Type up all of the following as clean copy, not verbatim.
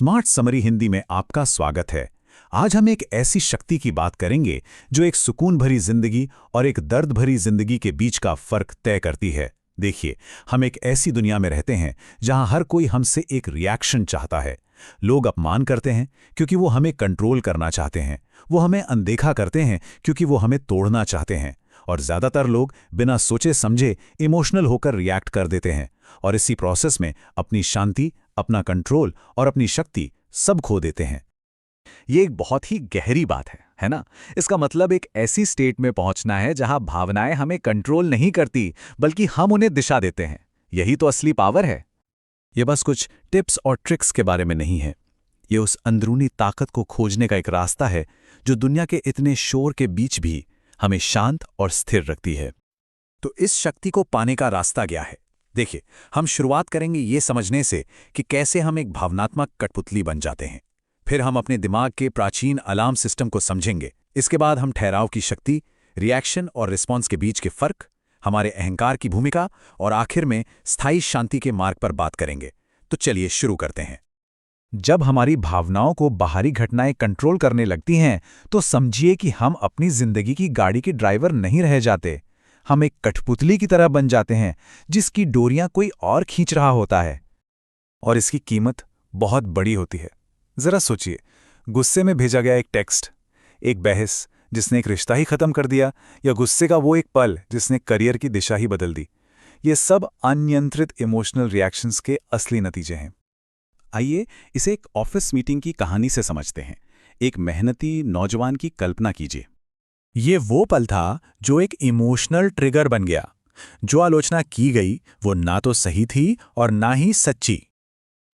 Smart summary Hindi में आपका स्वागत है। आज हम एक ऐसी शक्ति की बात करेंगे जो एक सुकून भरी जिंदगी और एक दर्द भरी जिंदगी के बीच का फर्क तय करती है। देखिए, हम एक ऐसी दुनिया में रहते हैं जहां हर कोई हमसे एक रिएक्शन चाहता है। लोग अपमान करते हैं क्योंकि वो हमें कंट्रोल करना चाहते हैं, वो हमें अनदेखा करते हैं क्योंकि वो हमें तोड़ना चाहते हैं, और ज्यादातर लोग बिना सोचे समझे इमोशनल होकर रिएक्ट कर देते हैं और इसी प्रोसेस में अपनी शांति, अपना कंट्रोल और अपनी शक्ति सब खो देते हैं। ये एक बहुत ही गहरी बात है ना? इसका मतलब एक ऐसी स्टेट में पहुंचना है जहां भावनाएं हमें कंट्रोल नहीं करती, बल्कि हम उन्हें दिशा देते हैं। यही तो असली पावर है। ये बस कुछ टिप्स और ट्रिक्स के बारे में नहीं है। ये उस अंदरूनी ताकत को खोजने का एक रास्ता है जो दुनिया के इतने शोर के बीच भी हमें शांत और स्थिर रखती है। तो इस शक्ति को पाने का रास्ता क्या है? देखिए, हम शुरुआत करेंगे ये समझने से कि कैसे हम एक भावनात्मक कठपुतली बन जाते हैं। फिर हम अपने दिमाग के प्राचीन अलार्म सिस्टम को समझेंगे। इसके बाद हम ठहराव की शक्ति, रिएक्शन और रिस्पॉन्स के बीच के फर्क, हमारे अहंकार की भूमिका और आखिर में स्थायी शांति के मार्ग पर बात करेंगे। तो चलिए शुरू करते हैं। जब हमारी भावनाओं को बाहरी घटनाएं कंट्रोल करने लगती हैं, तो समझिए कि हम अपनी जिंदगी की गाड़ी के ड्राइवर नहीं रह जाते। हम एक कठपुतली की तरह बन जाते हैं जिसकी डोरियां कोई और खींच रहा होता है। और इसकी कीमत बहुत बड़ी होती है। जरा सोचिए, गुस्से में भेजा गया एक टेक्स्ट, एक बहस जिसने एक रिश्ता ही खत्म कर दिया, या गुस्से का वो एक पल जिसने करियर की दिशा ही बदल दी। ये सब अनियंत्रित इमोशनल रिएक्शंस के असली नतीजे हैं। आइए इसे एक ऑफिस मीटिंग की कहानी से समझते हैं। एक मेहनती नौजवान की कल्पना कीजिए। ये वो पल था जो एक इमोशनल ट्रिगर बन गया। जो आलोचना की गई वो ना तो सही थी और ना ही सच्ची।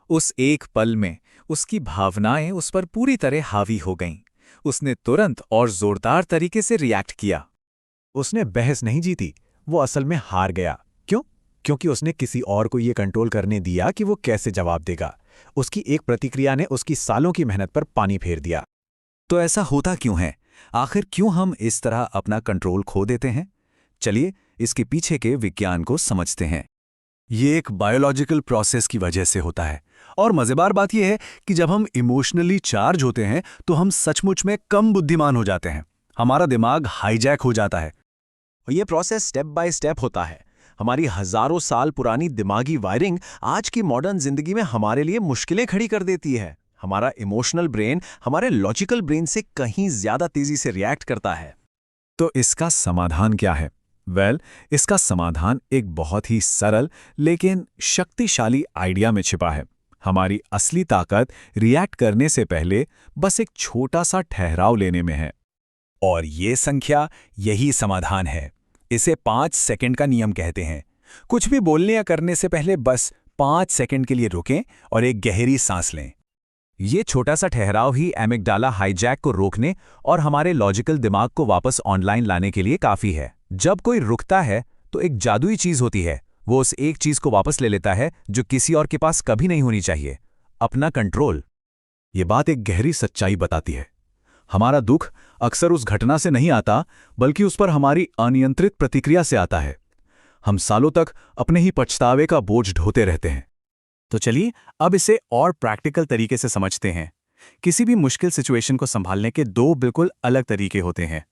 उस एक पल में उसकी भावनाएं उस पर पूरी तरह हावी हो गईं। उसने तुरंत और जोरदार तरीके से रिएक्ट किया। उसने बहस नहीं जीती, वो असल में हार गया। क्यों? क्योंकि उसने किसी और को ये कंट्रोल करने दिया कि वो कैसे जवाब देगा। उसकी एक प्रतिक्रिया ने उसकी सालों की मेहनत पर पानी फेर दिया। तो ऐसा होता क्यों है? आखिर क्यों हम इस तरह अपना कंट्रोल खो देते हैं? चलिए इसके पीछे के विज्ञान को समझते हैं। ये एक बायोलॉजिकल प्रोसेस की वजह से होता है, और मजेदार बात यह है कि जब हम इमोशनली चार्ज होते हैं तो हम सचमुच में कम बुद्धिमान हो जाते हैं। हमारा दिमाग हाईजैक हो जाता है। और ये प्रोसेस स्टेप बाय स्टेप होता है। हमारी हजारों साल पुरानी दिमागी वायरिंग आज की मॉडर्न जिंदगी में हमारे लिए मुश्किलें खड़ी कर देती है। हमारा इमोशनल ब्रेन हमारे लॉजिकल ब्रेन से कहीं ज्यादा तेजी से रिएक्ट करता है। तो इसका समाधान क्या है? इसका समाधान एक बहुत ही सरल लेकिन शक्तिशाली आइडिया में छिपा है। हमारी असली ताकत रिएक्ट करने से पहले बस एक छोटा सा ठहराव लेने में है। और ये संख्या यही समाधान है। इसे 5 सेकंड का नियम कहते हैं। कुछ भी बोलने या करने से पहले बस 5 सेकंड के लिए रुकें और एक गहरी सांस लें। ये छोटा सा ठहराव ही एमिगडाला हाईजैक को रोकने और हमारे लॉजिकल दिमाग को वापस ऑनलाइन लाने के लिए काफी है। जब कोई रुकता है तो एक जादुई चीज होती है। वो उस एक चीज को वापस ले लेता है जो किसी और के पास कभी नहीं होनी चाहिए, अपना कंट्रोल। ये बात एक गहरी सच्चाई बताती है। हमारा दुख अक्सर उस घटना से नहीं आता, बल्कि उस पर हमारी अनियंत्रित प्रतिक्रिया से आता है। हम सालों तक अपने ही पछतावे का बोझ ढोते रहते हैं। तो चलिए अब इसे और प्रैक्टिकल तरीके से समझते हैं। किसी भी मुश्किल सिचुएशन को संभालने के 2 बिल्कुल अलग तरीके होते हैं।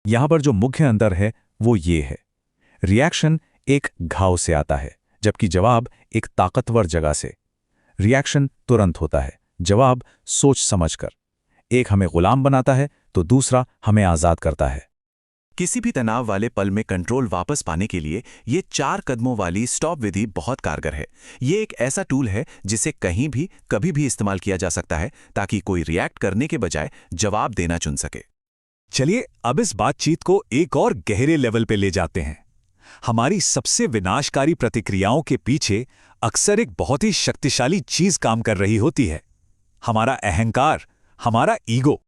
यहां पर जो मुख्य अंतर है वो ये है। रिएक्शन एक घाव से आता है, जबकि जवाब एक ताकतवर जगह से। रिएक्शन तुरंत होता है, जवाब सोच समझकर। एक हमें गुलाम बनाता है तो दूसरा हमें आजाद करता है। किसी भी तनाव वाले पल में कंट्रोल वापस पाने के लिए ये 4 कदमों वाली स्टॉप विधि बहुत कारगर है। ये एक ऐसा टूल है जिसे कहीं भी कभी भी इस्तेमाल किया जा सकता है, ताकि कोई रिएक्ट करने के बजाय जवाब देना चुन सके। चलिए अब इस बातचीत को एक और गहरे लेवल पे ले जाते हैं। हमारी सबसे विनाशकारी प्रतिक्रियाओं के पीछे अक्सर एक बहुत ही शक्तिशाली चीज काम कर रही होती है, हमारा अहंकार, हमारा ईगो।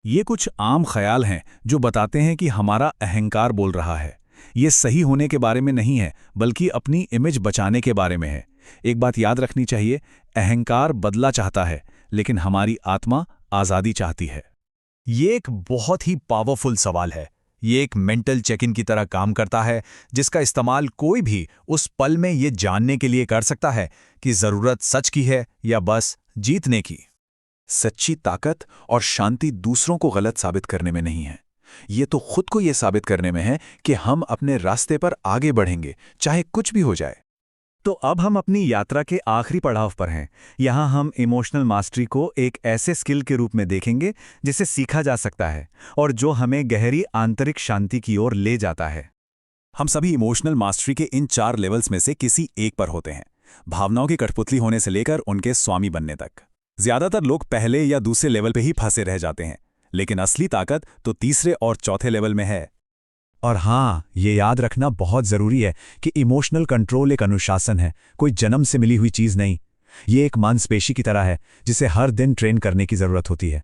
ये कुछ आम ख्याल हैं जो बताते हैं कि हमारा अहंकार बोल रहा है। ये सही होने के बारे में नहीं है, बल्कि अपनी इमेज बचाने के बारे में है। एक बात याद रखनी चाहिए, अहंकार बदला चाहता है, लेकिन हमारी आत्मा आज़ादी चाहती है। ये एक बहुत ही पावरफुल सवाल है। ये एक मेंटल चेक इन की तरह काम करता है, जिसका इस्तेमाल कोई भी उस पल में ये जानने के लिए कर सकता है कि ज़रूरत सच की है या बस जीतने की। सच्ची ताकत और शांति दूसरों को गलत साबित करने में नहीं है, ये तो खुद को ये साबित करने में है कि हम अपने रास्ते पर आगे बढ़ेंगे, चाहे कुछ भी हो जाए। तो अब हम अपनी यात्रा के आखिरी पड़ाव पर हैं। यहाँ हम इमोशनल मास्टरी को एक ऐसे स्किल के रूप में देखेंगे जिसे सीखा जा सकता है और जो हमें गहरी आंतरिक शांति की ओर ले जाता है। हम सभी इमोशनल मास्टरी के इन 4 लेवल्स में से किसी एक पर होते हैं, भावनाओं की कठपुतली होने से लेकर उनके स्वामी बनने तक। ज्यादातर लोग पहले या दूसरे लेवल पे ही फंसे रह जाते हैं, लेकिन असली ताकत तो तीसरे और चौथे लेवल में है। और हाँ, ये याद रखना बहुत ज़रूरी है कि इमोशनल कंट्रोल एक अनुशासन है, कोई जन्म से मिली हुई चीज़ नहीं। ये एक मांसपेशी की तरह है जिसे हर दिन ट्रेन करने की ज़रूरत होती है।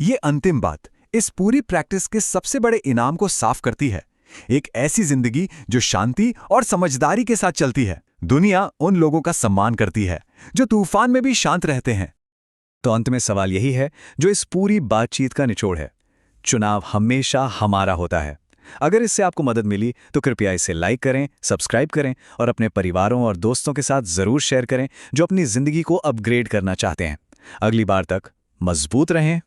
ये अंतिम बात इस पूरी प्रैक्टिस के सबसे बड़े इनाम को साफ करती है, एक ऐसी जिंदगी जो शांति और समझदारी के साथ चलती है। दुनिया उन लोगों का सम्मान करती है जो तूफान में भी शांत रहते हैं। तो अंत में सवाल यही है जो इस पूरी बातचीत का निचोड़ है। चुनाव हमेशा हमारा होता है। अगर इससे आपको मदद मिली तो कृपया इसे लाइक करें, सब्सक्राइब करें और अपने परिवारों और दोस्तों के साथ ज़रूर शेयर करें जो अपनी ज़िंदगी को अपग्रेड करना चाहते हैं। अगली बार तक मजबूत रहें,